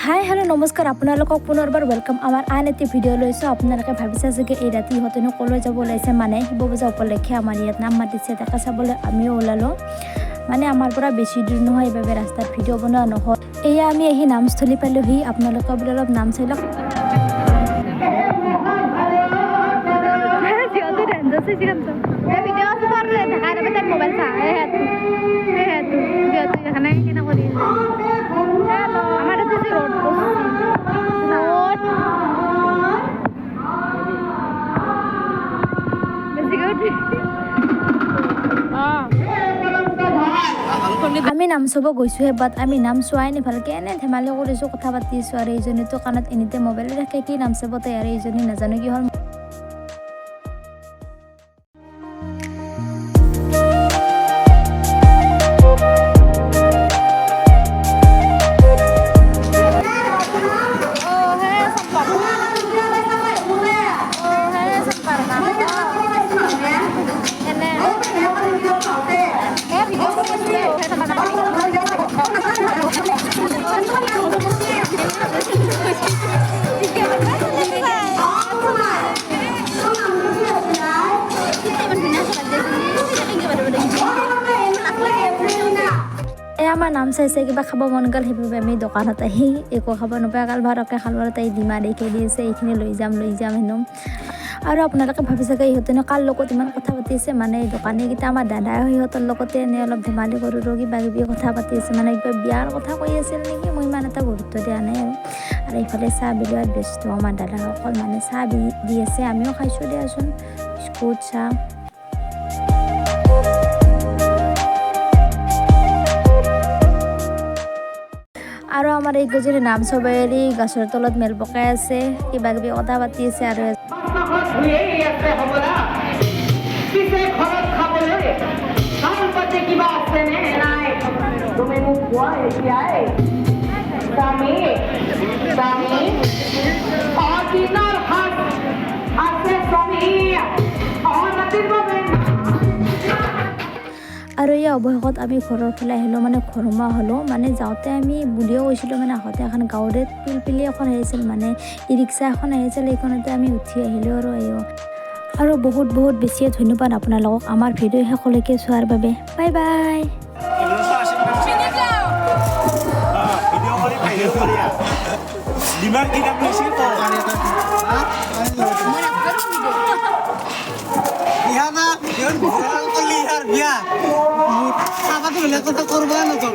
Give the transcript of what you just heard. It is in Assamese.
হাই হেল্ল' নমস্কাৰ আপোনালোকক পুনৰবাৰ ৱেলকাম আমাৰ আন এটি ভিডিঅ' লৈছোঁ। আপোনালোকে ভাবিছে চাগে এই ৰাতি ইহঁতেনো ক'লৈ যাব ওলাইছে, মানে শিৱ পূজা উপলক্ষে আমাৰ ইয়াত নাম মাতিছে, তাকে চাবলৈ আমিও ওলালোঁ। মানে আমাৰ পৰা বেছি দূৰ নহয়, এইবাবে ৰাস্তাত ভিডিঅ' বনোৱা নহয়। এয়া আমি আহি নামস্থলী পালোহি, আপোনালোকে বোলে অলপ নাম চাই লওক। আমি নাম চাব গৈছোঁহে, বাট আমি নাম চোৱাই নাই ভালকৈ, এনে ধেমালি কৰিছোঁ, কথা পাতিছোঁ। আৰু এইজনীতো কাণত এনিতে মোবাইলে থাকে, কি নাম চাব তাই, আৰু এইজনী নাজানো কি হ'ল। আমাৰ নাম চাইছে, কিবা খাব মন গ'ল, সেইবাবে আমি দোকানত আহি একো খাব নাপায়, কাল ভাৰকে খালোঁ। তাই ডিমা দেখি দি আছে, এইখিনি লৈ যাম হেনো। আৰু আপোনালোকে ভাবি চাগে ইহঁতেনো কাৰ লগত ইমান কথা পাতি আছে, মানে দোকানীকেইটা আমাৰ দাদাই সিহঁতৰ লগতে এনেই অলপ ধেমালি কৰোঁ কিবা কিবি কথা পাতি আছে, মানে কিবা বিয়াৰ কথা কৈ আছিল নেকি, মই ইমান এটা গুৰুত্ব দিয়া নাই। আৰু এইফালে চাহ বিলোৱাত ব্যস্ত আমাৰ দাদাসকল, মানে চাহ দি আছে, আমিও খাইছোঁ দিয়াচোন, বিস্কুট চাহ। আৰু আমাৰ এই গজনী নাম চবে এৰি গছৰ তলত মেল পকাই আছে, কিবা কিবি কথা পাতি আছে। আৰু আৰু এই অৱশেষত আমি ঘৰৰ ফালে আহিলোঁ, মানে ঘৰমা হ'লোঁ। মানে যাওঁতে আমি বুলিও গৈছিলোঁ, মানে আহোঁতে এখন গাঁৱৰে পিলপিলি এখন আহিছিল, মানে ই ৰিক্সা এখন আহিছিল, এইখনতে আমি উঠি আহিলোঁ। আৰু বহুত বেছিয়ে ধন্যবাদ আপোনালোকক আমাৰ ভিডিঅ' শেষলৈকে চোৱাৰ বাবে। Bye bye. বিয়া কথা কৰবো না তো